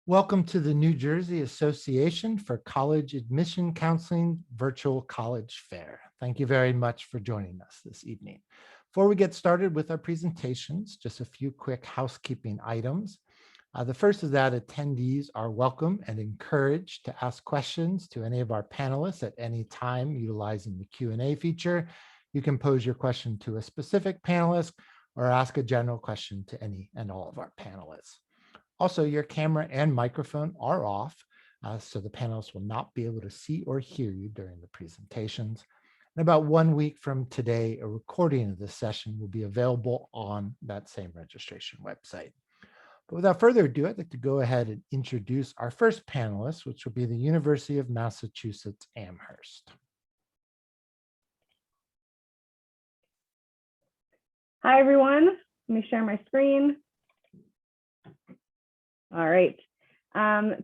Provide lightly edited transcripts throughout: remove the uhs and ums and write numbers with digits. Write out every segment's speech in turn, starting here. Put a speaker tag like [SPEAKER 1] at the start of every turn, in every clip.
[SPEAKER 1] Welcome to the New Jersey Association for College Admission Counseling Virtual College Fair. Thank you very much for joining us this evening. Before we get started with our presentations, just a few quick housekeeping items. The first is that attendees are welcome and encouraged to ask questions to any of our panelists at any time utilizing the Q&A feature. You can pose your question to a specific panelist or ask a general question to any and all of our panelists. Also, your camera and microphone are off, so the panelists will not be able to see or hear you during the presentations. And about 1 week from today, a recording of this session will be available on that same registration website. But without further ado, I'd like to go ahead and introduce our first panelist, which will be the University of Massachusetts Amherst.
[SPEAKER 2] Hi, everyone. Let me share my screen. All right.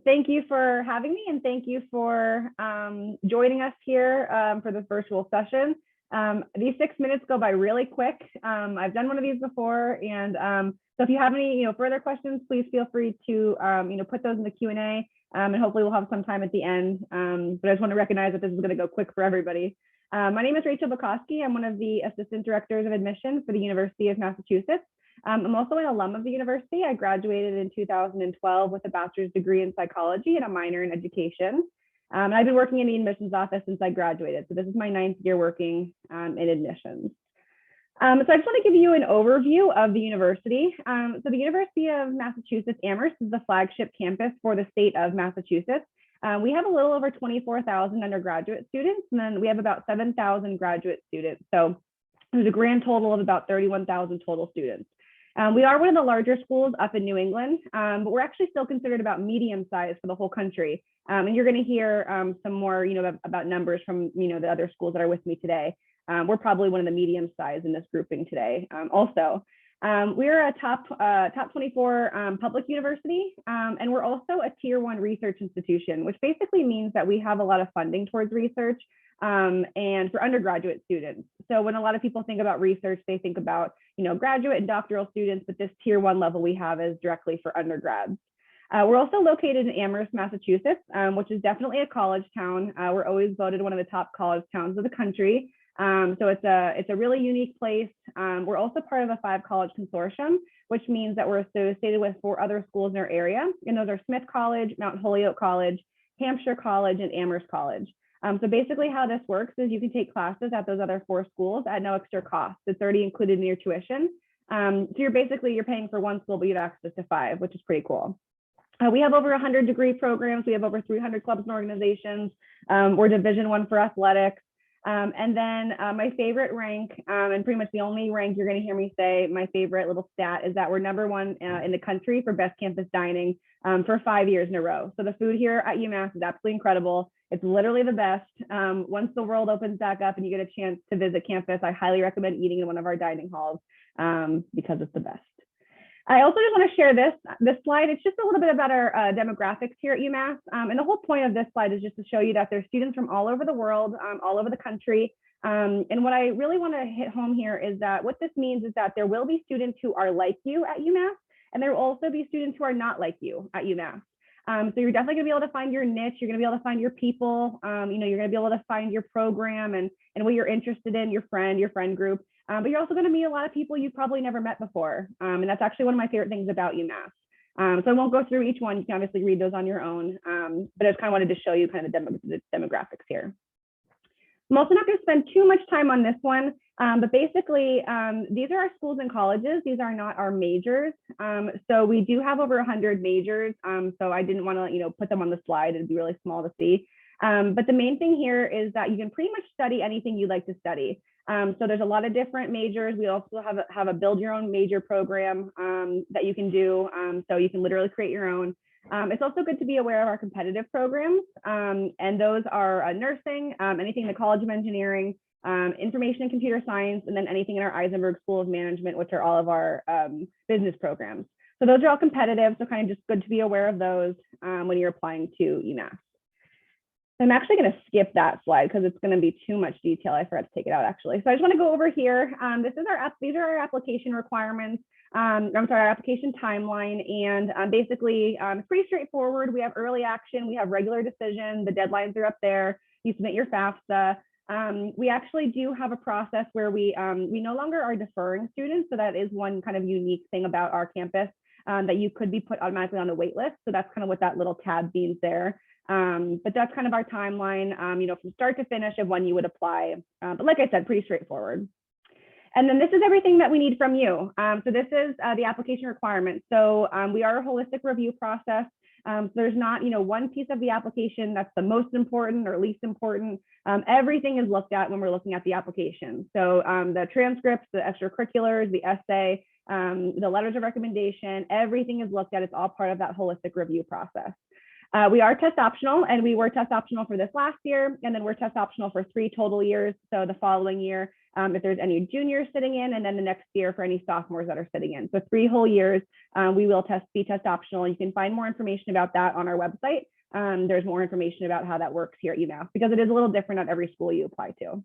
[SPEAKER 2] Thank you for having me, and thank you for joining us here for this virtual session. These 6 minutes go by really quick. I've done one of these before, and so if you have any further questions, please feel free to put those in the Q&A, and hopefully we'll have some time at the end. But I just want to recognize that this is going to go quick for everybody. My name is Bukowski. I'm one of the assistant directors of admission for the University of Massachusetts. I'm also an alum of the university. I graduated in 2012 with a bachelor's degree in psychology and a minor in education. And I've been working in the admissions office since I graduated. So this is my 9th year working in admissions. So I just want to give you an overview of the university. So the University of Massachusetts Amherst is the flagship campus for the state of Massachusetts. We have a little over 24,000 undergraduate students, and then we have about 7,000 graduate students. So there's a grand total of about 31,000 total students. We are one of the larger schools up in New England, but we're actually still considered about medium size for the whole country. And you're going to hear some more, about numbers from, the other schools that are with me today. We're probably one of the medium size in this grouping today. Also, we're a top 24 public university, and we're also a tier 1 research institution, which basically means that we have a lot of funding towards research and for undergraduate students. So when a lot of people think about research, they think about, graduate and doctoral students, but this tier 1 level we have is directly for undergrads. We're also located in Amherst, Massachusetts, which is definitely a college town. We're always voted one of the top college towns of the country. So it's a really unique place. We're also part of a 5-college consortium, which means that we're associated with 4 other schools in our area. And those are Smith College, Mount Holyoke College, Hampshire College, and Amherst College. So basically how this works is you can take classes at those other 4 schools at no extra cost. It's already included in your tuition. So you're paying for 1 school, but you have access to 5, which is pretty cool. We have over 100 degree programs. We have over 300 clubs and organizations. We're Division I for athletics. And then my favorite rank, and pretty much the only rank you're going to hear me say, my favorite little stat is that we're #1 in the country for best campus dining for 5 years in a row. So the food here at UMass is absolutely incredible. It's literally the best. Once the world opens back up and you get a chance to visit campus, I highly recommend eating in one of our dining halls because it's the best. I also just want to share this slide. It's just a little bit about our demographics here at UMass. And the whole point of this slide is just to show you that there's students from all over the world, all over the country. And what I really want to hit home here is that what this means is that there will be students who are like you at UMass, and there will also be students who are not like you at UMass. So you're definitely going to be able to find your niche. You're going to be able to find your people. You're going to be able to find your program and what you're interested in, your friend group. But you're also going to meet a lot of people you've probably never met before. And that's actually one of my favorite things about UMass. So I won't go through each one. You can obviously read those on your own. But I just kind of wanted to show you kind of the demographics here. I'm also not going to spend too much time on this one, but basically, these are our schools and colleges. These are not our majors. So we do have over 100 majors. So I didn't want to, put them on the slide. It'd be really small to see. But the main thing here is that you can pretty much study anything you'd like to study. So there's a lot of different majors. We also have a build your own major program that you can do. So you can literally create your own. It's also good to be aware of our competitive programs, and those are nursing, anything in the College of Engineering, information and computer science, and then anything in our Eisenberg School of Management, which are all of our business programs. So those are all competitive, so kind of just good to be aware of those when you're applying to UMass. I'm actually going to skip that slide because it's going to be too much detail. I forgot to take it out actually. So I just want to go over here. These are our application requirements. our application timeline. And basically, it's pretty straightforward. We have early action, we have regular decision, the deadlines are up there. You submit your FAFSA. We actually do have a process where we no longer are deferring students. So that is one kind of unique thing about our campus, that you could be put automatically on the wait list. So that's kind of what that little tab means there. But that's kind of our timeline, from start to finish of when you would apply. But like I said, pretty straightforward. And then this is everything that we need from you. So this is the application requirements. So we are a holistic review process. So there's not, one piece of the application that's the most important or least important. Everything is looked at when we're looking at the application. So the transcripts, the extracurriculars, the essay, the letters of recommendation, everything is looked at. It's all part of that holistic review process. We are test optional, and we were test optional for this last year, and then we're test optional for 3 total years. So the following year, if there's any juniors sitting in, and then the next year for any sophomores that are sitting in. So 3 whole years, we will be test optional. You can find more information about that on our website. There's more information about how that works here at UMass, because it is a little different at every school you apply to.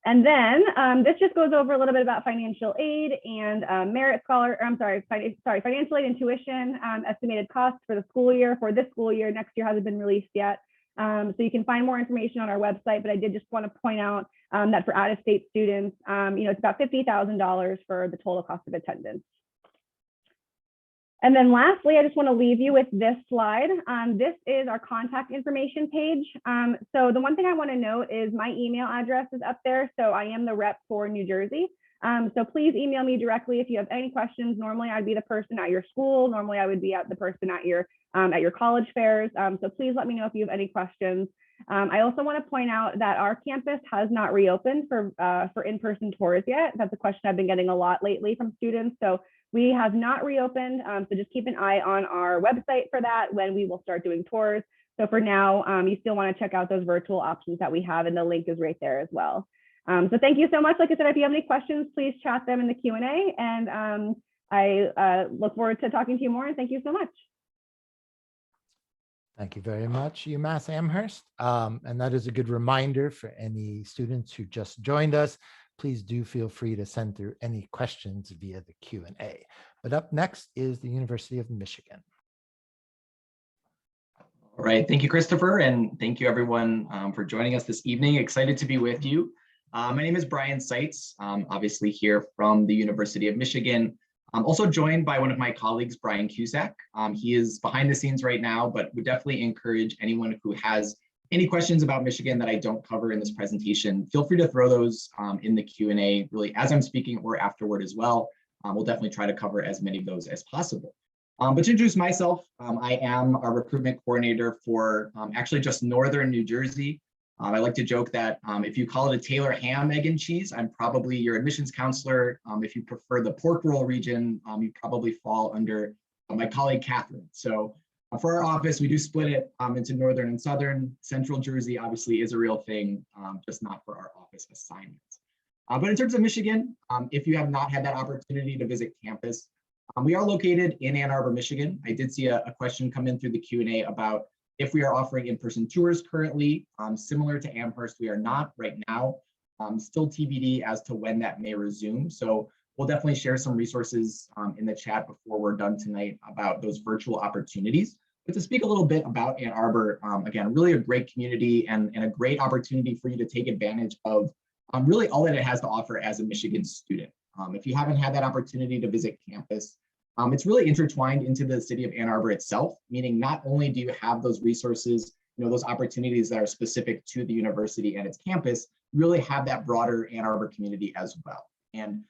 [SPEAKER 2] And then this just goes over a little bit about financial aid and financial aid and tuition, estimated costs for the school year, for this school year. Next year hasn't been released yet. So you can find more information on our website, but I did just want to point out that for out-of-state students, it's about $50,000 for the total cost of attendance. And then lastly, I just want to leave you with this slide. This is our contact information page. So the one thing I want to note is my email address is up there. So I am the rep for New Jersey. So please email me directly if you have any questions. Normally I'd be the person at your school. Normally I would be the person at your college fairs. So please let me know if you have any questions. I also want to point out that our campus has not reopened for in-person tours yet. That's a question I've been getting a lot lately from students. So we have not reopened. So just keep an eye on our website for that, when we will start doing tours. So for now, you still want to check out those virtual options that we have, and the link is right there as well. So thank you so much. Like I said, if you have any questions, please chat them in the Q&A, and I look forward to talking to you more, and thank you so much.
[SPEAKER 1] Thank you very much, UMass Amherst. And that is a good reminder for any students who just joined us. Please do feel free to send through any questions via the Q&A. But up next is the University of Michigan.
[SPEAKER 3] All right, thank you, Christopher, and thank you everyone for joining us this evening. Excited to be with you. My name is Brian Seitz, obviously here from the University of Michigan. I'm also joined by one of my colleagues, Brian Cusack. He is behind the scenes right now, but would definitely encourage anyone who has any questions about Michigan that I don't cover in this presentation, feel free to throw those in the Q&A, really, as I'm speaking or afterward as well. We'll definitely try to cover as many of those as possible. But to introduce myself, I am a recruitment coordinator for actually just northern New Jersey. I like to joke that if you call it a Taylor ham, egg, and cheese, I'm probably your admissions counselor. If you prefer the pork roll region, you probably fall under my colleague, Catherine. So for our office, we do split it into northern and southern. Central Jersey obviously is a real thing, just not for our office assignments. But in terms of Michigan, if you have not had that opportunity to visit campus, we are located in Ann Arbor, Michigan. I did see a question come in through the Q&A about if we are offering in-person tours currently. Similar to Amherst, we are not right now. Still TBD as to when that may resume. So we'll definitely share some resources in the chat before we're done tonight about those virtual opportunities. But to speak a little bit about Ann Arbor, again, really a great community and a great opportunity for you to take advantage of really all that it has to offer as a Michigan student. If you haven't had that opportunity to visit campus, it's really intertwined into the city of Ann Arbor itself, meaning not only do you have those resources, those opportunities that are specific to the university and its campus, you really have that broader Ann Arbor community as well. And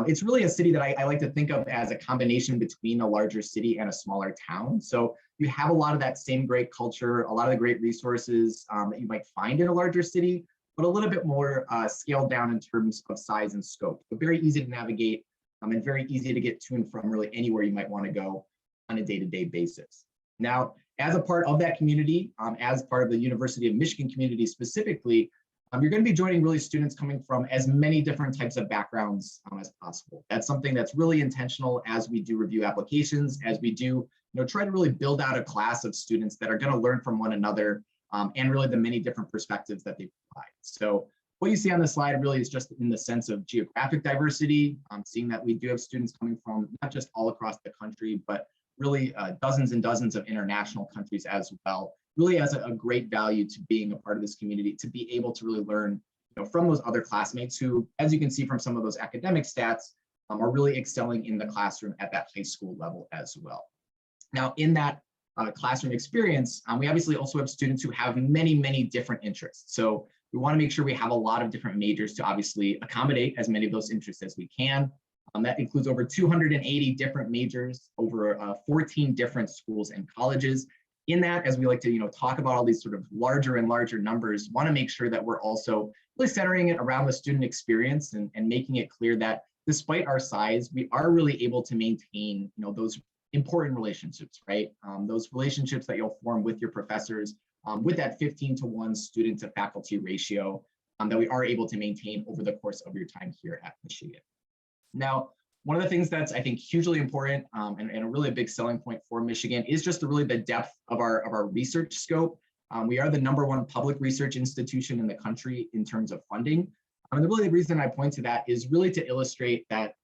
[SPEAKER 3] it's really a city that I like to think of as a combination between a larger city and a smaller town. So you have a lot of that same great culture, a lot of the great resources that you might find in a larger city, but a little bit more scaled down in terms of size and scope. But very easy to navigate and very easy to get to and from really anywhere you might want to go on a day-to-day basis. Now, as a part of that community, as part of the University of Michigan community specifically, you're going to be joining really students coming from as many different types of backgrounds as possible. That's something that's really intentional as we do review applications, as we do try to really build out a class of students that are going to learn from one another and really the many different perspectives that they provide. So what you see on the slide really is just in the sense of geographic diversity, seeing that we do have students coming from not just all across the country, but really dozens and dozens of international countries as well, really has a great value to being a part of this community, to be able to really learn from those other classmates who, as you can see from some of those academic stats, are really excelling in the classroom at that high school level as well. Now, in that classroom experience, we obviously also have students who have many, many different interests. So we want to make sure we have a lot of different majors to obviously accommodate as many of those interests as we can. That includes over 280 different majors, over 14 different schools and colleges. In that, as we like to talk about all these sort of larger and larger numbers, want to make sure that we're also really centering it around the student experience and making it clear that despite our size, we are really able to maintain those important relationships, right? Those relationships that you'll form with your professors, with that 15-to-1 student to faculty ratio that we are able to maintain over the course of your time here at Michigan. Now, one of the things that's, I think, hugely important and a really big selling point for Michigan is just the depth of our research scope. We are the #1 public research institution in the country in terms of funding. And the reason I point to that is really to illustrate that,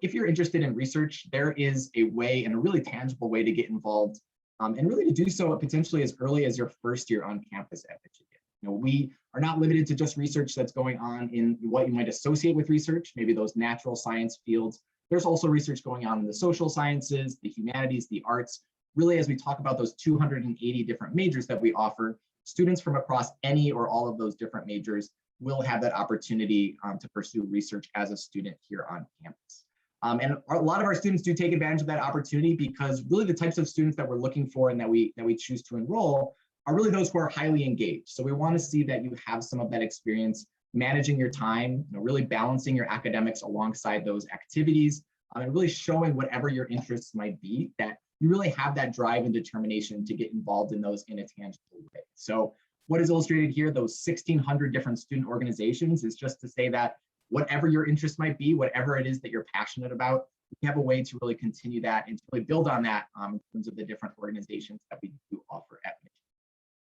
[SPEAKER 3] if you're interested in research, there is a way, and a really tangible way, to get involved and really to do so potentially as early as your first year on campus at Michigan. We are not limited to just research that's going on in what you might associate with research, maybe those natural science fields. There's also research going on in the social sciences, the humanities, the arts. Really, as we talk about those 280 different majors that we offer, students from across any or all of those different majors will have that opportunity to pursue research as a student here on campus. And a lot of our students do take advantage of that opportunity, because really the types of students that we're looking for and that we choose to enroll are really those who are highly engaged. So we want to see that you have some of that experience managing your time, really balancing your academics alongside those activities, and really showing whatever your interests might be, that you really have that drive and determination to get involved in those in a tangible way. So what is illustrated here, those 1,600 different student organizations, is just to say that whatever your interest might be, whatever it is that you're passionate about, we have a way to really continue that and to really build on that in terms of the different organizations that we do offer at Michigan.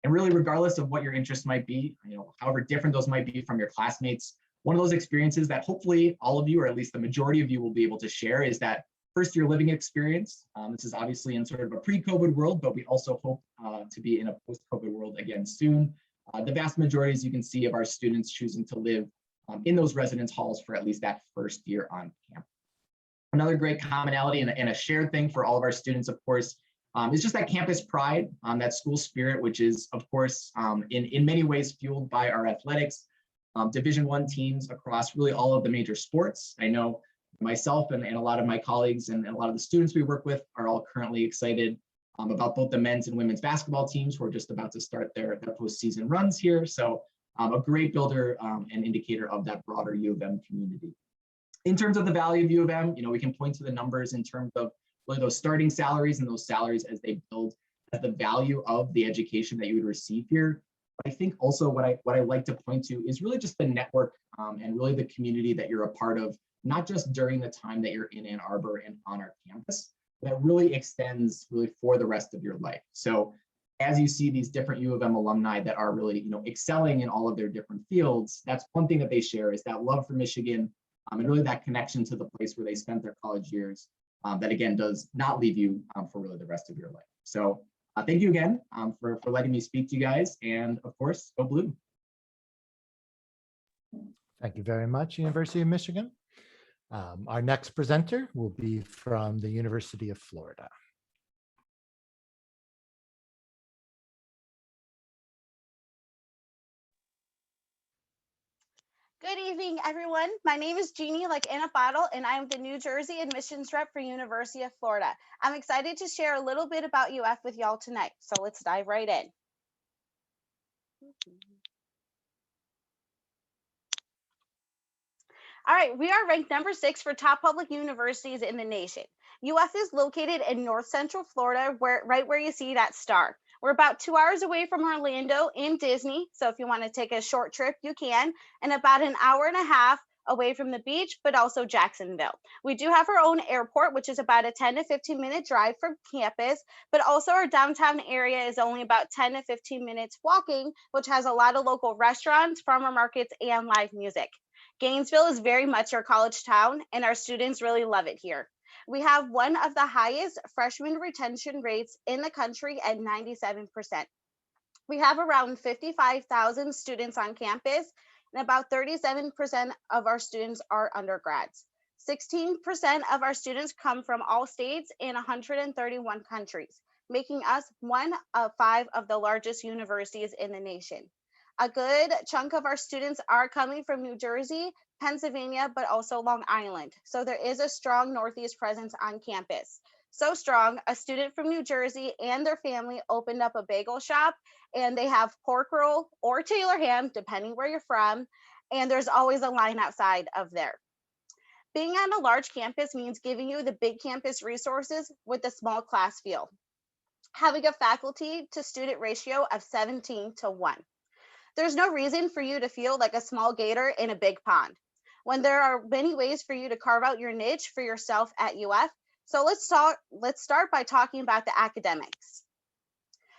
[SPEAKER 3] And really, regardless of what your interests might be, however different those might be from your classmates, one of those experiences that hopefully all of you, or at least the majority of you, will be able to share is that first-year living experience. This is obviously in sort of a pre-COVID world, but we also hope to be in a post-COVID world again soon. The vast majority, as you can see, of our students choosing to live in those residence halls for at least that first year on campus. Another great commonality and a shared thing for all of our students, of course, is just that campus pride, that school spirit, which is, of course, in many ways fueled by our athletics, Division I teams across really all of the major sports. I know myself and a lot of my colleagues and a lot of the students we work with are all currently excited about both the men's and women's basketball teams who are just about to start their postseason runs here. So a great builder and indicator of that broader U of M community. In terms of the value of U of M, we can point to the numbers in terms of really those starting salaries and those salaries as they build as the value of the education that you would receive here. But I think also what I like to point to is really just the network and really the community that you're a part of, not just during the time that you're in Ann Arbor and on our campus, that really extends really for the rest of your life. So as you see these different U of M alumni that are really excelling in all of their different fields, that's one thing that they share, is that love for Michigan and really that connection to the place where they spent their college years that, again, does not leave you for really the rest of your life. So thank you again for letting me speak to you guys, and of course, go Blue.
[SPEAKER 1] Thank you very much, University of Michigan. Our next presenter will be from the University of Florida.
[SPEAKER 4] Good evening, everyone. My name is Jeannie, like in a bottle, and I'm the New Jersey admissions rep for University of Florida. I'm excited to share a little bit about UF with y'all tonight. So let's dive right in. All right, we are ranked number 6 for top public universities in the nation. UF is located in North Central Florida, right where you see that star. We're about 2 hours away from Orlando and Disney. So if you want to take a short trip, you can, and about an hour and a half away from the beach, but also Jacksonville. We do have our own airport, which is about a 10 to 15-minute drive from campus, but also our downtown area is only about 10 to 15 minutes walking, which has a lot of local restaurants, farmer markets, and live music. Gainesville is very much our college town, and our students really love it here. We have one of the highest freshman retention rates in the country at 97%. We have around 55,000 students on campus, and about 37% of our students are undergrads. 16% of our students come from all states in 131 countries, making us one of 5 of the largest universities in the nation. A good chunk of our students are coming from New Jersey, Pennsylvania, but also Long Island. So there is a strong Northeast presence on campus. So strong, a student from New Jersey and their family opened up a bagel shop, and they have pork roll or Taylor ham, depending where you're from, and there's always a line outside of there. Being on a large campus means giving you the big campus resources with a small class feel. Having a faculty to student ratio of 17:1. There's no reason for you to feel like a small gator in a big pond, when there are many ways for you to carve out your niche for yourself at UF. So let's start by talking about the academics.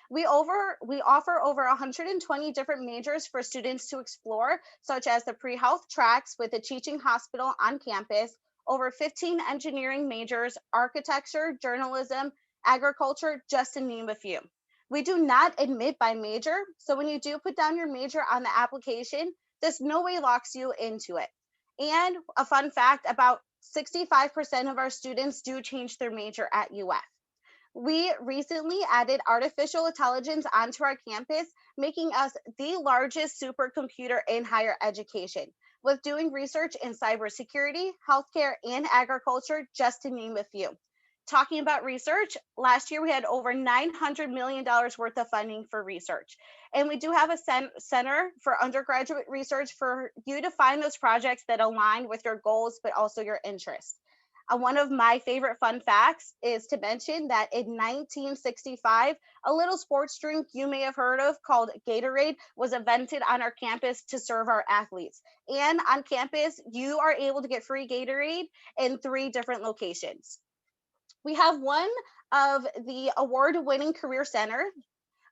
[SPEAKER 4] We offer over 120 different majors for students to explore, such as the pre-health tracks with the teaching hospital on campus, over 15 engineering majors, architecture, journalism, agriculture, just to name a few. We do not admit by major, so when you do put down your major on the application, this no way locks you into it. And a fun fact, about 65% of our students do change their major at UF. We recently added artificial intelligence onto our campus, making us the largest supercomputer in higher education, with doing research in cybersecurity, healthcare, and agriculture, just to name a few. Talking about research, last year we had over $900 million worth of funding for research. And we do have a center for undergraduate research for you to find those projects that align with your goals, but also your interests. One of my favorite fun facts is to mention that in 1965, a little sports drink you may have heard of called Gatorade was invented on our campus to serve our athletes. And on campus, you are able to get free Gatorade in 3 different locations. We have one of the award-winning career center,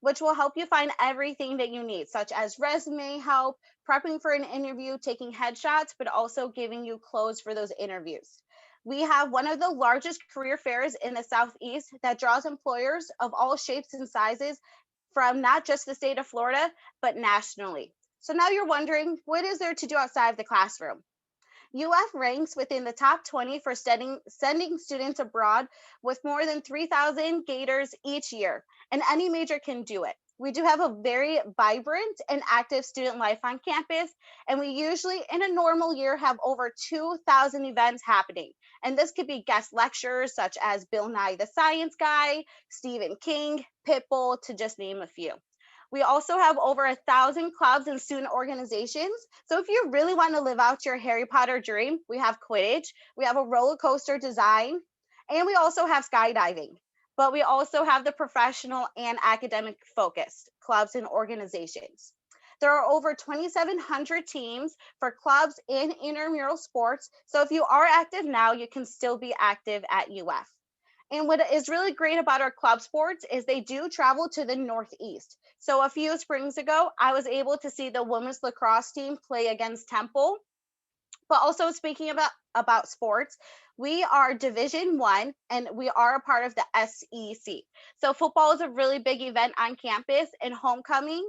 [SPEAKER 4] which will help you find everything that you need, such as resume help, prepping for an interview, taking headshots, but also giving you clothes for those interviews. We have one of the largest career fairs in the Southeast that draws employers of all shapes and sizes from not just the state of Florida, but nationally. So now you're wondering, what is there to do outside of the classroom? UF ranks within the top 20 for sending students abroad with more than 3,000 Gators each year, and any major can do it. We do have a very vibrant and active student life on campus, and we usually, in a normal year, have over 2,000 events happening. And this could be guest lectures such as Bill Nye the Science Guy, Stephen King, Pitbull, to just name a few. We also have over 1,000 clubs and student organizations. So if you really want to live out your Harry Potter dream, we have Quidditch, we have a roller coaster design, and we also have skydiving. But we also have the professional and academic focused clubs and organizations. There are over 2,700 teams for clubs and intramural sports. So if you are active now, you can still be active at UF. And what is really great about our club sports is they do travel to the Northeast. So a few springs ago, I was able to see the women's lacrosse team play against Temple. But also speaking about sports, we are Division I, and we are a part of the SEC. So football is a really big event on campus, and homecoming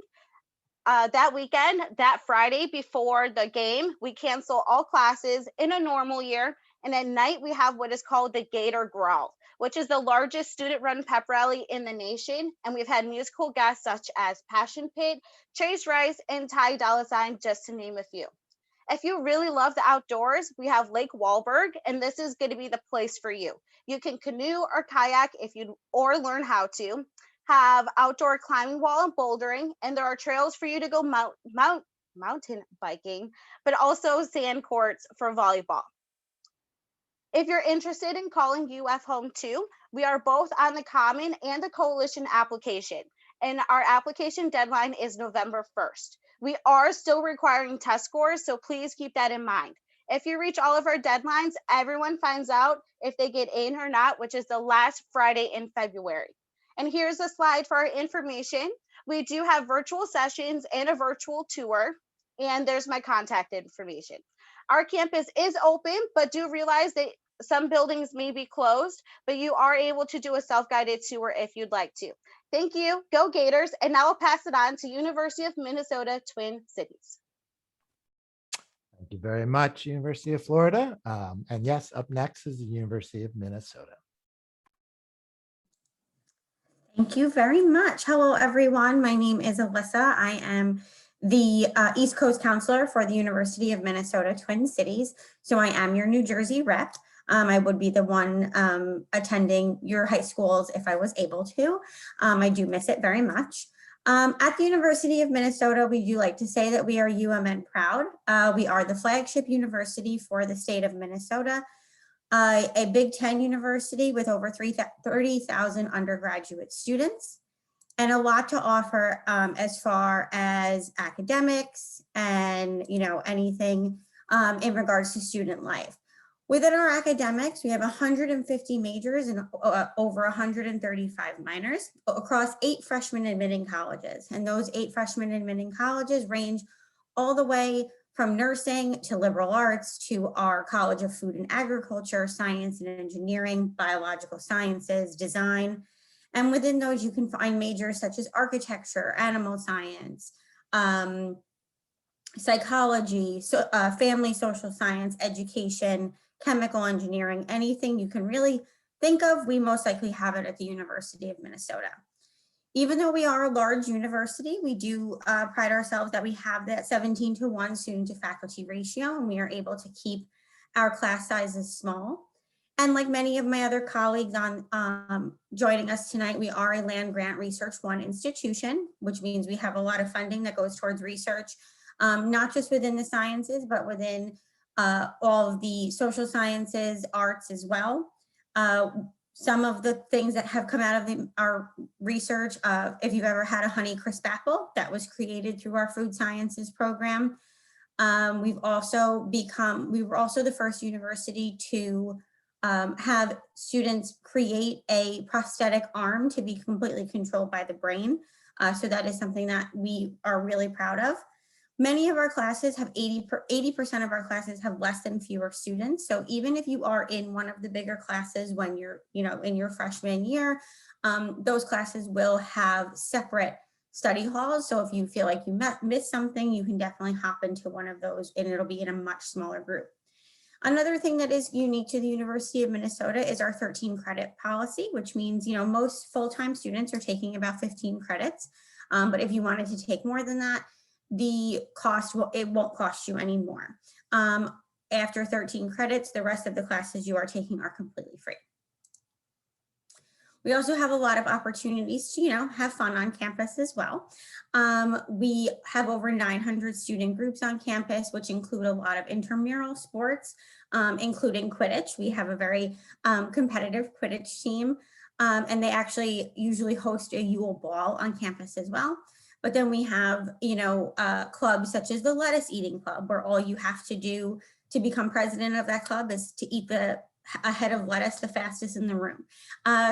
[SPEAKER 4] that weekend, that Friday before the game, we cancel all classes in a normal year. And at night, we have what is called the Gator Growl, which is the largest student-run pep rally in the nation. And we've had musical guests such as Passion Pit, Chase Rice, and Ty Dolla $ign, just to name a few. If you really love the outdoors, we have Lake Wahlberg, and this is going to be the place for you. You can canoe or kayak or learn how to. Have outdoor climbing wall and bouldering, and there are trails for you to go mountain biking, but also sand courts for volleyball. If you're interested in calling UF home too, we are both on the Common and the Coalition application, and our application deadline is November 1st. We are still requiring test scores, so please keep that in mind. If you reach all of our deadlines, everyone finds out if they get in or not, which is the last Friday in February. And here's a slide for our information. We do have virtual sessions and a virtual tour, and there's my contact information. Our campus is open, but do realize that some buildings may be closed, but you are able to do a self-guided tour if you'd like to. Thank you, go Gators, and now I'll pass it on to University of Minnesota Twin Cities.
[SPEAKER 1] Thank you very much, University of Florida. And yes, up next is the University of Minnesota.
[SPEAKER 5] Thank you very much. Hello, everyone. My name is Alyssa. I am the East Coast Counselor for the University of Minnesota Twin Cities. So I am your New Jersey rep. I would be the one attending your high schools if I was able to. I do miss it very much. At the University of Minnesota, we do like to say that we are UMN proud. We are the flagship university for the state of Minnesota, a Big Ten university with over 30,000 undergraduate students, and a lot to offer as far as academics and anything in regards to student life. Within our academics, we have 150 majors and over 135 minors across 8 freshman admitting colleges. And those 8 freshman admitting colleges range all the way from nursing to liberal arts to our College of Food and Agriculture, Science and Engineering, Biological Sciences, Design. And within those, you can find majors such as architecture, animal science, psychology, family social science, education, chemical engineering, anything you can really think of, we most likely have it at the University of Minnesota. Even though we are a large university, we do pride ourselves that we have that 17:1 student to faculty ratio, and we are able to keep our class sizes small. And like many of my other colleagues on joining us tonight, we are a land grant Research 1 institution, which means we have a lot of funding that goes towards research, not just within the sciences, but within all of the social sciences, arts as well. Some of the things that have come out of our research, if you've ever had a Honeycrisp apple, that was created through our food sciences program. We were also the first university to have students create a prosthetic arm to be completely controlled by the brain. So that is something that we are really proud of. Many of our classes have 80% of our classes have less than fewer students. So even if you are in one of the bigger classes when you're in your freshman year, those classes will have separate study halls. So if you feel like you missed something, you can definitely hop into one of those and it'll be in a much smaller group. Another thing that is unique to the University of Minnesota is our 13 credit policy, which means most full-time students are taking about 15 credits. But if you wanted to take more than that, the cost it won't cost you any more. After 13 credits, the rest of the classes you are taking are completely free. We also have a lot of opportunities to have fun on campus as well. We have over 900 student groups on campus, which include a lot of intramural sports, including Quidditch. We have a very competitive Quidditch team, and they actually usually host a Yule Ball on campus as well. But then we have, clubs such as the Lettuce Eating Club, where all you have to do to become president of that club is to eat a head of lettuce the fastest in the room.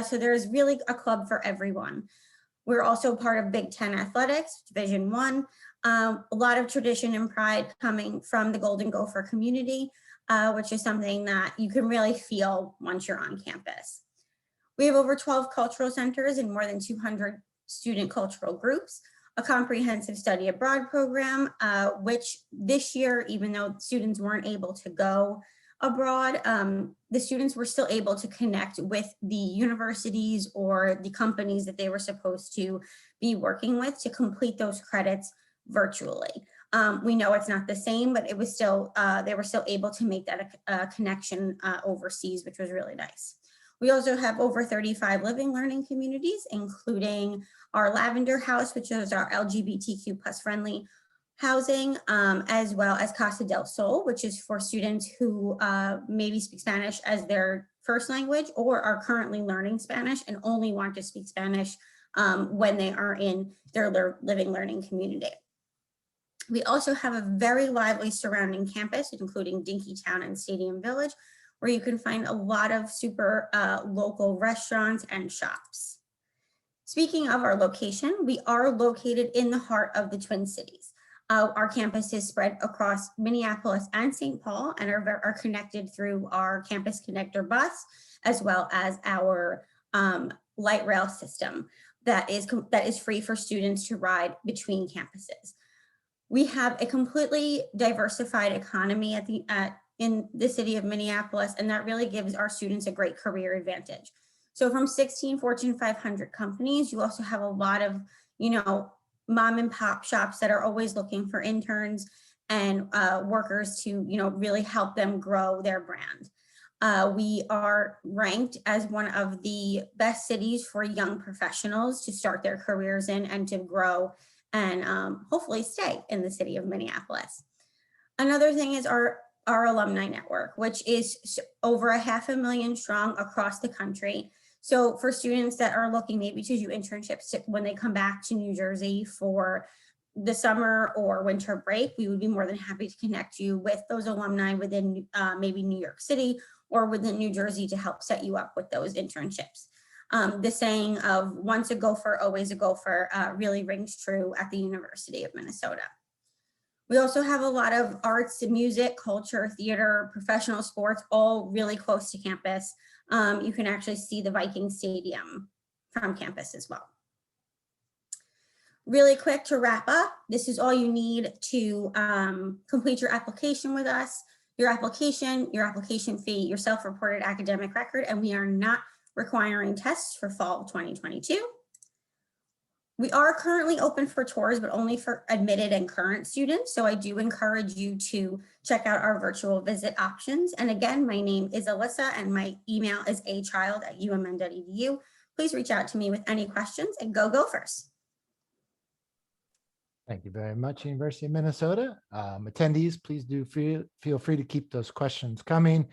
[SPEAKER 5] So there's really a club for everyone. We're also part of Big Ten Athletics, Division I. A lot of tradition and pride coming from the Golden Gopher community, which is something that you can really feel once you're on campus. We have over 12 cultural centers and more than 200 student cultural groups, a comprehensive study abroad program, which this year, even though students weren't able to go abroad, the students were still able to connect with the universities or the companies that they were supposed to be working with to complete those credits virtually. We know it's not the same, but it was still, they were still able to make that a connection overseas, which was really nice. We also have over 35 living learning communities, including our Lavender House, which is our LGBTQ+ friendly housing, as well as Casa del Sol, which is for students who maybe speak Spanish as their first language or are currently learning Spanish and only want to speak Spanish when they are in their living learning community. We also have a very lively surrounding campus, including Dinkytown and Stadium Village, where you can find a lot of super local restaurants and shops. Speaking of our location, we are located in the heart of the Twin Cities. Our campus is spread across Minneapolis and St. Paul and are connected through our campus connector bus, as well as our light rail system that is free for students to ride between campuses. We have a completely diversified economy in the city of Minneapolis, and that really gives our students a great career advantage. So from 16 Fortune 500 companies, you also have a lot of, mom and pop shops that are always looking for interns and workers to, really help them grow their brand. We are ranked as one of the best cities for young professionals to start their careers in and to grow and hopefully stay in the city of Minneapolis. Another thing is our Alumni Network, which is over 500,000 strong across the country. So for students that are looking maybe to do internships when they come back to New Jersey for the summer or winter break, we would be more than happy to connect you with those alumni within maybe New York City or within New Jersey to help set you up with those internships. The saying of once a gopher, always a gopher really rings true at the University of Minnesota. We also have a lot of arts, music, culture, theater, professional sports, all really close to campus. You can actually see the Viking Stadium from campus as well. Really quick to wrap up, this is all you need to complete your application with us, your application fee, your self-reported academic record, and we are not requiring tests for fall of 2022. We are currently open for tours, but only for admitted and current students. So I do encourage you to check out our virtual visit options. And again, my name is Alyssa and my email is achild@umn.edu. Please reach out to me with any questions and go Gophers.
[SPEAKER 1] Thank you very much, University of Minnesota. Attendees, please do feel free to keep those questions coming.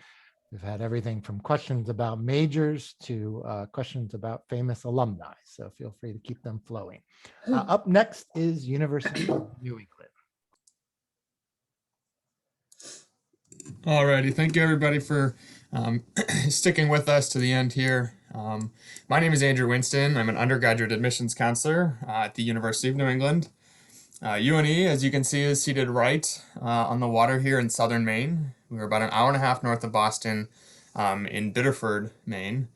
[SPEAKER 1] We've had everything from questions about majors to questions about famous alumni, so feel free to keep them flowing. Up next is University of New England.
[SPEAKER 6] All righty, thank you everybody for sticking with us to the end here. My name is Andrew Winston. I'm an undergraduate admissions counselor at the University of New England. UNE, as you can see, is seated right on the water here in southern Maine. We're about an hour and a half north of Boston in Biddeford, Maine.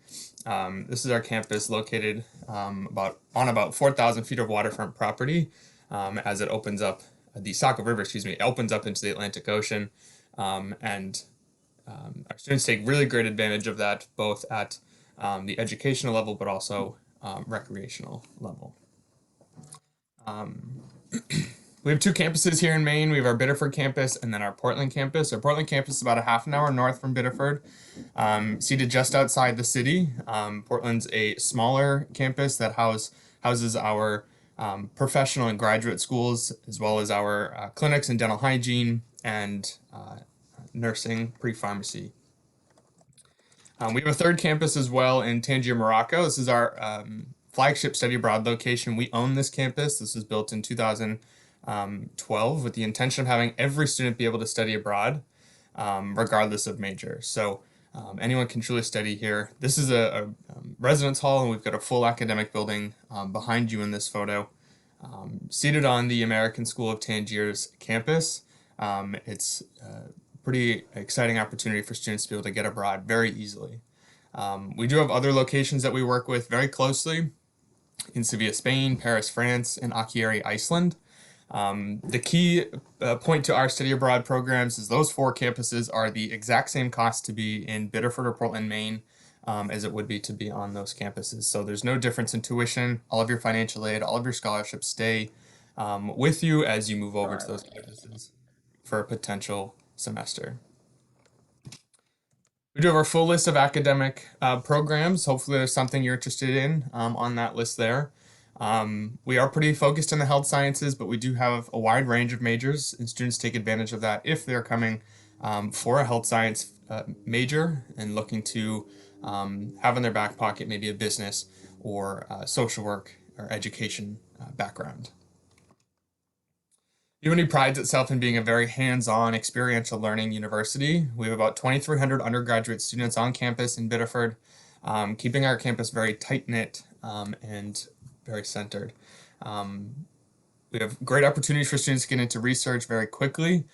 [SPEAKER 6] This is our campus located on about 4,000 feet of waterfront property as it opens up, the Saco River, opens up into the Atlantic Ocean. And our students take really great advantage of that, both at the educational level, but also recreational level. We have two campuses here in Maine. We have our Biddeford campus and then our Portland campus. Our Portland campus is about a half an hour north from Biddeford, seated just outside the city. Portland's a smaller campus that houses our professional and graduate schools, as well as our clinics and dental hygiene and nursing, pre-pharmacy. We have a third campus as well in Tangier, Morocco. This is our flagship study abroad location. We own this campus. This was built in 2012 with the intention of having every student be able to study abroad, regardless of major. So anyone can truly study here. This is a residence hall, and we've got a full academic building behind you in this photo. Seated on the American School of Tangier's campus. It's a pretty exciting opportunity for students to be able to get abroad very easily. We do have other locations that we work with very closely in Sevilla, Spain, Paris, France, and Akureyri, Iceland. The key point to our study abroad programs is those four campuses are the exact same cost to be in Biddeford or Portland, Maine, as it would be to be on those campuses. So there's no difference in tuition. All of your financial aid, all of your scholarships stay with you as you move over to those campuses for a potential semester. We do have our full list of academic programs. Hopefully there's something you're interested in on that list there. We are pretty focused on the health sciences, but we do have a wide range of majors, and students take advantage of that if they're coming for a health science major and looking to have in their back pocket maybe a business or social work or education background. UNI prides itself in being a very hands-on, experiential learning university. We have about 2,300 undergraduate students on campus in Biddeford, keeping our campus very tight-knit and very centered. We have great opportunities for students to get into research very quickly.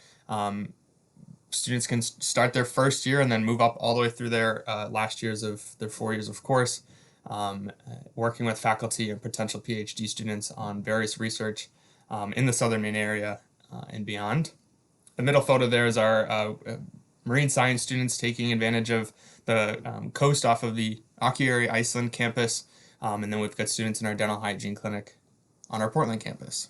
[SPEAKER 6] Students can start their first year and then move up all the way through their last years of their 4 years of course, working with faculty and potential PhD students on various research in the Southern Maine area and beyond. The middle photo there is our marine science students taking advantage of the coast off of the Akureyri, Iceland campus. And then we've got students in our dental hygiene clinic on our Portland campus.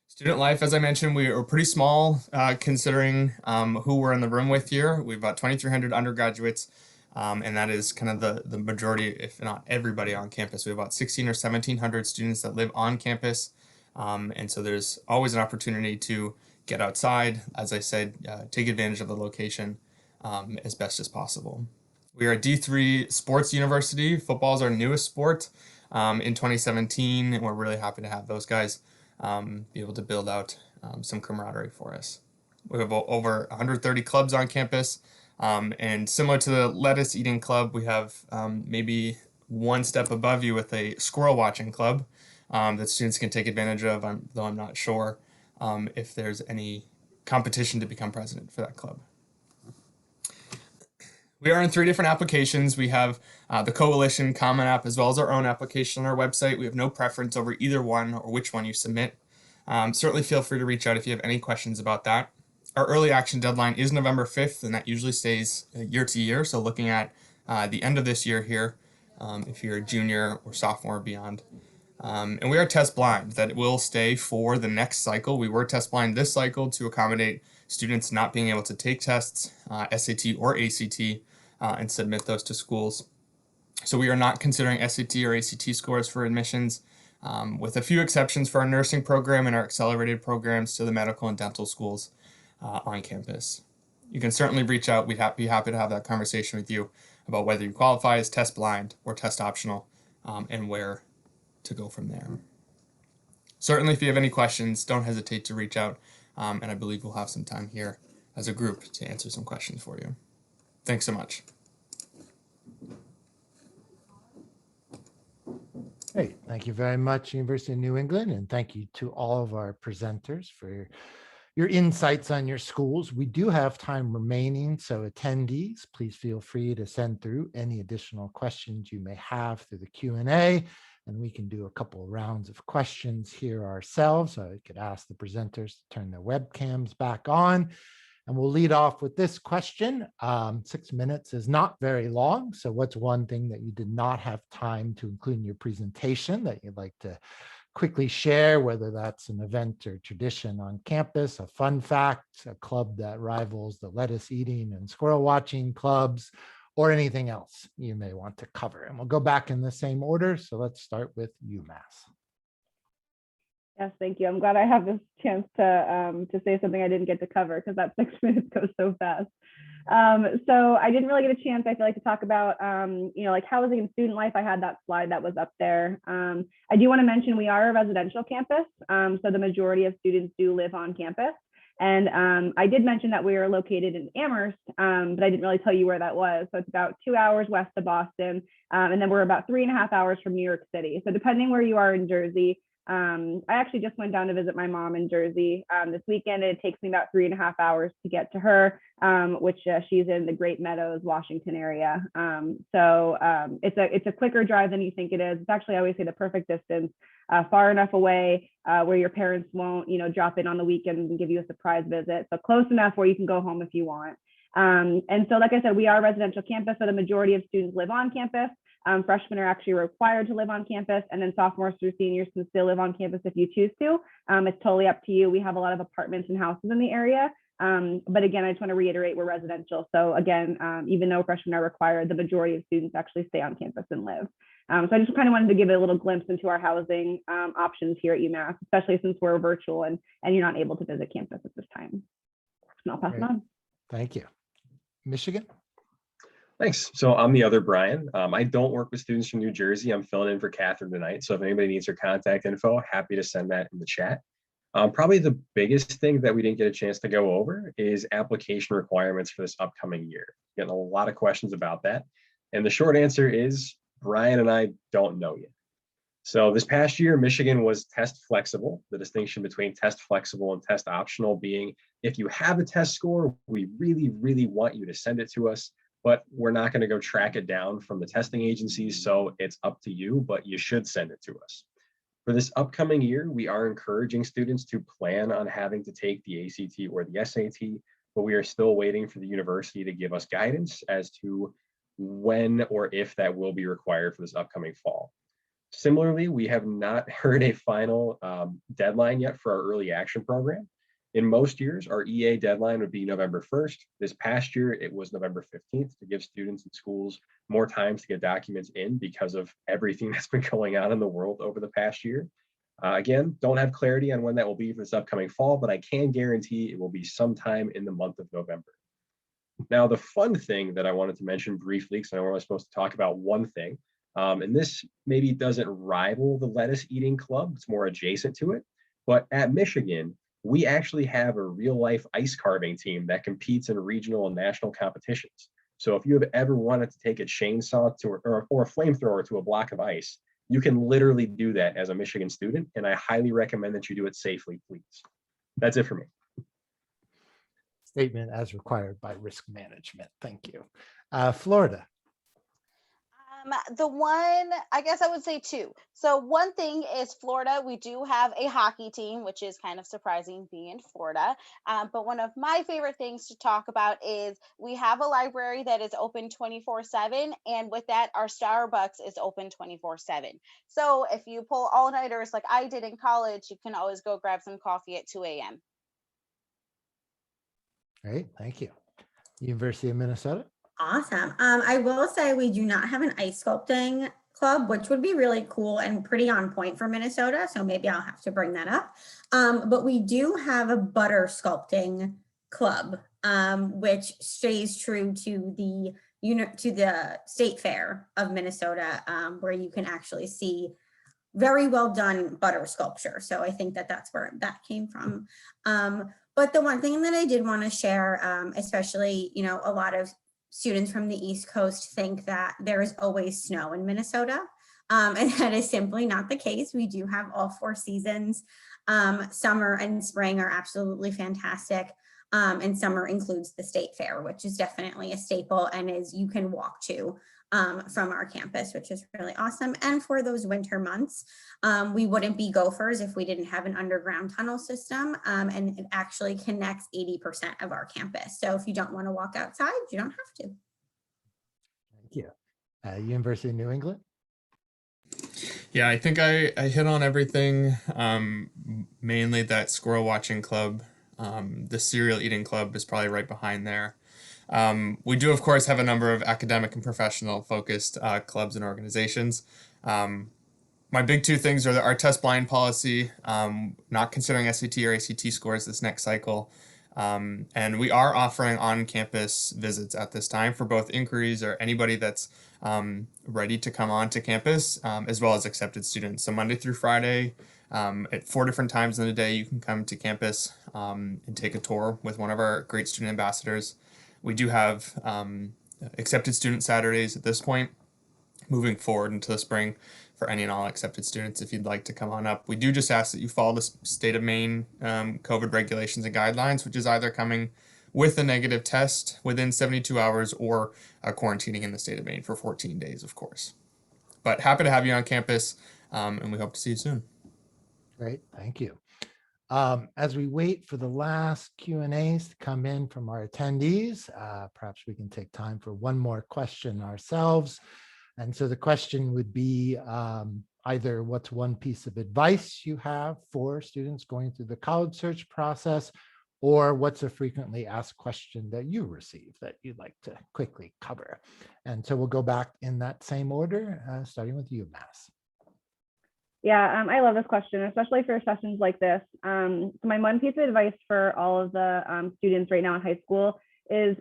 [SPEAKER 6] Student life, as I mentioned, we are pretty small considering who we're in the room with here. We've got 2,300 undergraduates, and that is kind of the majority, if not everybody on campus. We have about 1,600 or 1,700 students that live on campus, and so there's always an opportunity to get outside, as I said, take advantage of the location as best as possible. We are a D3 sports university. Football is our newest sport in 2017, and we're really happy to have those guys be able to build out some camaraderie for us. We have over 130 clubs on campus, and similar to the lettuce eating club, we have maybe one step above you with a squirrel watching club that students can take advantage of, though I'm not sure if there's any competition to become president for that club. We are in 3 different applications. We have the Coalition Common App as well as our own application on our website. We have no preference over either one or which one you submit. Certainly feel free to reach out if you have any questions about that. Our early action deadline is November 5th, and that usually stays year to year. So looking at the end of this year here, if you're a junior or sophomore or beyond. And we are test blind. That will stay for the next cycle. We were test blind this cycle to accommodate students not being able to take tests, SAT or ACT, and submit those to schools. So we are not considering SAT or ACT scores for admissions, with a few exceptions for our nursing program and our accelerated programs to the medical and dental schools on campus. You can certainly reach out. We'd be happy to have that conversation with you about whether you qualify as test blind or test optional, and where to go from there. Certainly, if you have any questions, don't hesitate to reach out, and I believe we'll have some time here as a group to answer some questions for you. Thanks so much.
[SPEAKER 1] Great. Thank you very much, University of New England, and thank you to all of our presenters for your insights on your schools. We do have time remaining, so attendees, please feel free to send through any additional questions you may have through the Q&A, and we can do a couple of rounds of questions here ourselves. So I could ask the presenters to turn their webcams back on. And we'll lead off with this question. 6 minutes is not very long. So what's one thing that you did not have time to include in your presentation that you'd like to quickly share, whether that's an event or tradition on campus, a fun fact, a club that rivals the lettuce eating and squirrel watching clubs, or anything else you may want to cover? And we'll go back in the same order. So let's start with UMass.
[SPEAKER 2] Yes, thank you. I'm glad I have this chance to say something I didn't get to cover, because that 6 minutes goes so fast. So I didn't really get a chance, I feel like, to talk about, like housing and student life. I had that slide that was up there. I do want to mention we are a residential campus, so the majority of students do live on campus. And I did mention that we are located in Amherst, but I didn't really tell you where that was. So it's about 2 hours west of Boston, and then we're about 3.5 hours from New York City. So depending where you are in Jersey, I actually just went down to visit my mom in Jersey this weekend, and it takes me about 3.5 hours to get to her, which she's in the Great Meadows, Washington area. So it's a quicker drive than you think it is. It's actually, I always say, the perfect distance, far enough away where your parents won't, drop in on the weekends and give you a surprise visit, but close enough where you can go home if you want. And so, like I said, we are a residential campus, so the majority of students live on campus. Freshmen are actually required to live on campus, and then sophomores through seniors can still live on campus if you choose to. It's totally up to you. We have a lot of apartments and houses in the area. But again, I just want to reiterate, we're residential. So again, even though freshmen are required, the majority of students actually stay on campus and live. So I just kind of wanted to give a little glimpse into our housing options here at UMass, especially since we're virtual and you're not able to visit campus at this time. And I'll pass it on.
[SPEAKER 1] Thank you. Michigan?
[SPEAKER 7] Thanks. So I'm the other Brian. I don't work with students from New Jersey. I'm filling in for Catherine tonight. So if anybody needs her contact info, happy to send that in the chat. Probably the biggest thing that we didn't get a chance to go over is application requirements for this upcoming year. Getting a lot of questions about that. And the short answer is Brian and I don't know yet. So this past year, Michigan was test flexible. The distinction between test flexible and test optional being, if you have a test score, we really, really want you to send it to us, but we're not going to go track it down from the testing agencies. So it's up to you, but you should send it to us. For this upcoming year, we are encouraging students to plan on having to take the ACT or the SAT, but we are still waiting for the university to give us guidance as to when or if that will be required for this upcoming fall. Similarly, we have not heard a final deadline yet for our early action program. In most years, our EA deadline would be November 1st. This past year, it was November 15th to give students and schools more time to get documents in because of everything that's been going on in the world over the past year. Again, don't have clarity on when that will be for this upcoming fall, but I can guarantee it will be sometime in the month of November. Now, the fun thing that I wanted to mention briefly, because I know we're only supposed to talk about one thing, and this maybe doesn't rival the lettuce eating club, it's more adjacent to it, but at Michigan, we actually have a real life ice carving team that competes in regional and national competitions. So if you have ever wanted to take a chainsaw to, or a flamethrower to a block of ice, you can literally do that as a Michigan student, and I highly recommend that you do it safely, please. That's it for me.
[SPEAKER 1] Statement as required by risk management. Thank you. Florida.
[SPEAKER 4] The one, I guess I would say two. So one thing is Florida, we do have a hockey team, which is kind of surprising being in Florida. But one of my favorite things to talk about is we have a library that is open 24/7. And with that, our Starbucks is open 24/7. So if you pull all-nighters like I did in college, you can always go grab some coffee at 2 a.m.
[SPEAKER 1] Great, thank you. University of Minnesota.
[SPEAKER 5] Awesome. I will say we do not have an ice sculpting club, which would be really cool and pretty on point for Minnesota. So maybe I'll have to bring that up. But we do have a butter sculpting club, which stays true to the state fair of Minnesota, where you can actually see very well done butter sculpture. So I think that that's where that came from. But the one thing that I did want to share, especially, a lot of students from the East Coast think that there is always snow in Minnesota. And that is simply not the case. We do have all 4 seasons. Summer and spring are absolutely fantastic. And summer includes the state fair, which is definitely a staple and you can walk to from our campus, which is really awesome. And for those winter months, we wouldn't be Gophers if we didn't have an underground tunnel system, and it actually connects 80% of our campus. So if you don't want to walk outside, you don't have to.
[SPEAKER 1] Thank you. University of New England.
[SPEAKER 6] Yeah, I think I hit on everything, mainly that squirrel watching club. The cereal eating club is probably right behind there. We do, of course, have a number of academic and professional focused clubs and organizations. My big 2 things are our test blind policy, not considering SAT or ACT scores this next cycle. And we are offering on-campus visits at this time for both inquiries or anybody that's ready to come on to campus, as well as accepted students. So Monday through Friday, at 4 different times in the day, you can come to campus and take a tour with one of our great student ambassadors. We do have accepted student Saturdays at this point, moving forward into the spring for any and all accepted students if you'd like to come on up. We do just ask that you follow the state of Maine COVID regulations and guidelines, which is either coming with a negative test within 72 hours or quarantining in the state of Maine for 14 days, of course. But happy to have you on campus, and we hope to see you soon.
[SPEAKER 1] Great, thank you. As we wait for the last Q&As to come in from our attendees, perhaps we can take time for one more question ourselves. And so the question would be either what's one piece of advice you have for students going through the college search process, or what's a frequently asked question that you receive that you'd like to quickly cover. And so we'll go back in that same order, starting with you, Mass.
[SPEAKER 2] Yeah, I love this question, especially for sessions like this. So my one piece of advice for all of the students right now in high school is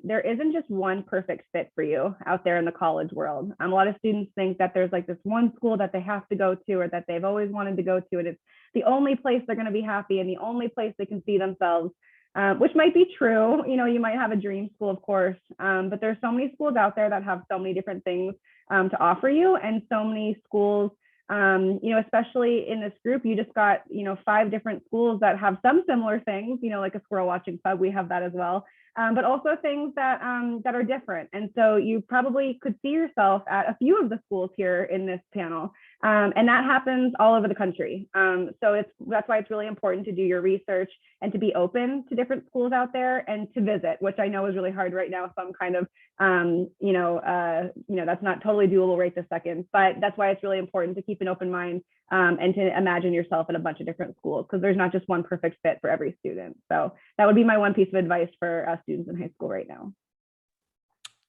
[SPEAKER 2] there isn't just one perfect fit for you out there in the college world. A lot of students think that there's like this one school that they have to go to or that they've always wanted to go to, and it's the only place they're going to be happy and the only place they can see themselves, which might be true. You know, you might have a dream school, of course, but there's so many schools out there that have so many different things to offer you, and so many schools, you know, especially in this group, you just got, you know, 5 different schools that have some similar things, you know, like a squirrel watching pub, we have that as well. But also things that that are different. And so you probably could see yourself at a few of the schools here in this panel. And that happens all over the country. So that's why it's really important to do your research and to be open to different schools out there and to visit, which I know is really hard right now. So I'm kind of, you know, that's not totally doable right this second, but that's why it's really important to keep an open mind and to imagine yourself at a bunch of different schools, because there's not just one perfect fit for every student. So that would be my one piece of advice for students in high school right now.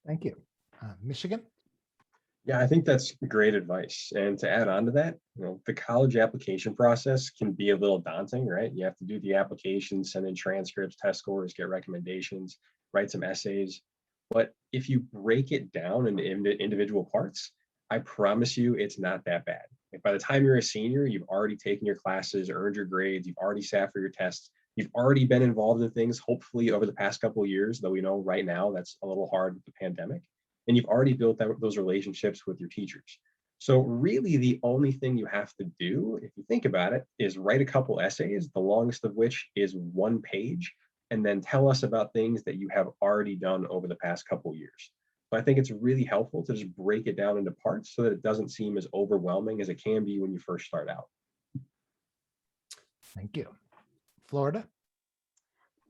[SPEAKER 1] Thank you. Michigan?
[SPEAKER 7] Yeah, I think that's great advice. And to add on to that, you know, the college application process can be a little daunting, right? You have to do the application, send in transcripts, test scores, get recommendations, write some essays. But if you break it down into individual parts, I promise you it's not that bad. Like by the time you're a senior, you've already taken your classes, earned your grades, you've already sat for your tests, you've already been involved in things, hopefully over the past couple of years, though we know right now that's a little hard with the pandemic. And you've already built those relationships with your teachers. So really the only thing you have to do, if you think about it, is write a couple essays, the longest of which is 1 page, and then tell us about things that you have already done over the past couple of years. So I think it's really helpful to just break it down into parts so that it doesn't seem as overwhelming as it can be when you first start out.
[SPEAKER 1] Thank you. Florida?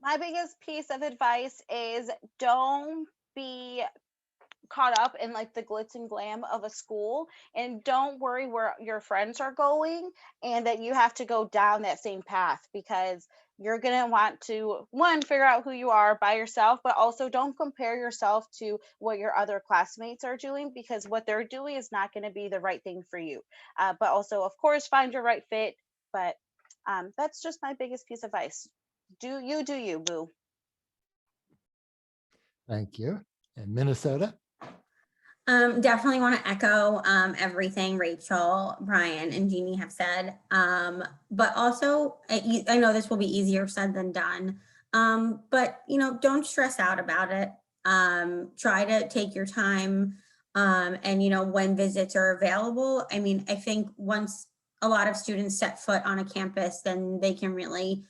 [SPEAKER 4] My biggest piece of advice is don't be caught up in like the glitz and glam of a school, and don't worry where your friends are going and that you have to go down that same path, because you're going to want to, one, figure out who you are by yourself, but also don't compare yourself to what your other classmates are doing, because what they're doing is not going to be the right thing for you. But also, of course, find your right fit. But that's just my biggest piece of advice. Do you, boo.
[SPEAKER 1] Thank you. And Minnesota?
[SPEAKER 5] Definitely want to echo everything Rachel, Brian, and Jeannie have said. But also, I know this will be easier said than done. But you know, don't stress out about it. Try to take your time. And you know, when visits are available, I mean, I think once a lot of students set foot on a campus, then they can really,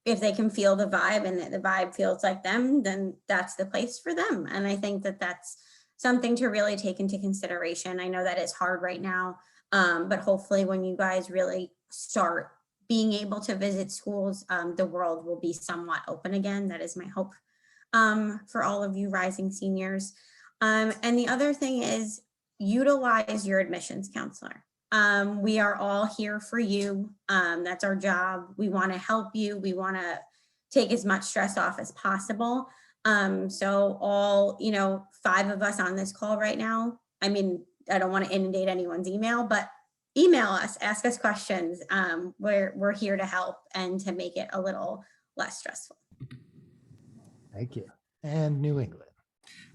[SPEAKER 5] if they can feel the vibe and the vibe feels like them, then that's the place for them. And I think that that's something to really take into consideration. I know that it's hard right now, but hopefully when you guys really start being able to visit schools, the world will be somewhat open again. That is my hope for all of you rising seniors. And the other thing is utilize your admissions counselor. We are all here for you. That's our job. We want to help you. We want to take as much stress off as possible. So all, you know, 5 of us on this call right now, I mean, I don't want to inundate anyone's email, but email us, ask us questions. We're here to help and to make it a little less stressful.
[SPEAKER 1] Thank you. And New England?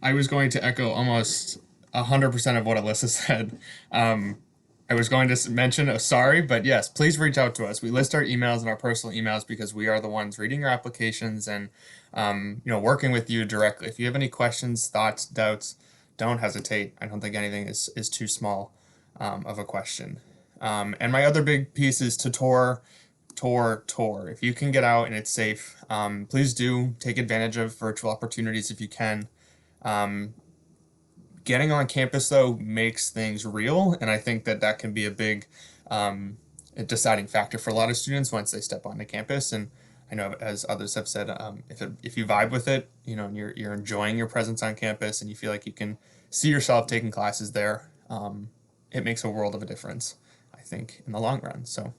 [SPEAKER 6] I was going to echo almost 100% of what Alyssa said. I was going to mention, sorry, but yes, please reach out to us. We list our emails and our personal emails because we are the ones reading your applications and you know, working with you directly. If you have any questions, thoughts, doubts, don't hesitate. I don't think anything is too small of a question. And my other big piece is to tour. If you can get out and it's safe, please do take advantage of virtual opportunities if you can. Getting on campus, though, makes things real, and I think that can be a big deciding factor for a lot of students once they step onto campus. And I know, as others have said, if you vibe with it, you know, and you're enjoying your presence on campus, and you feel like you can see yourself taking classes there, it makes a world of a difference, I think, in the long run. So,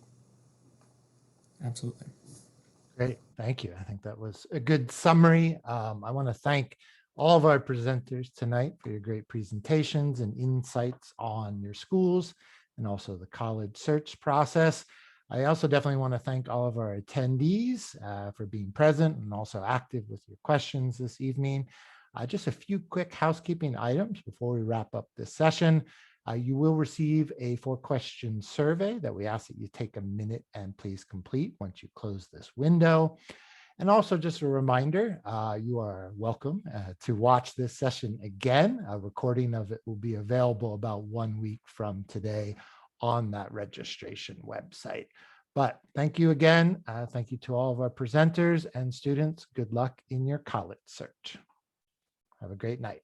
[SPEAKER 6] absolutely.
[SPEAKER 1] Great, thank you. I think that was a good summary. I want to thank all of our presenters tonight for your great presentations and insights on your schools and also the college search process. I also definitely want to thank all of our attendees for being present and also active with your questions this evening. Just a few quick housekeeping items before we wrap up this session. You will receive a 4-question survey that we ask that you take a minute and please complete once you close this window. And also just a reminder, you are welcome to watch this session again. A recording of it will be available about 1 week from today on that registration website. But thank you again. Thank you to all of our presenters and students. Good luck in your college search. Have a great night.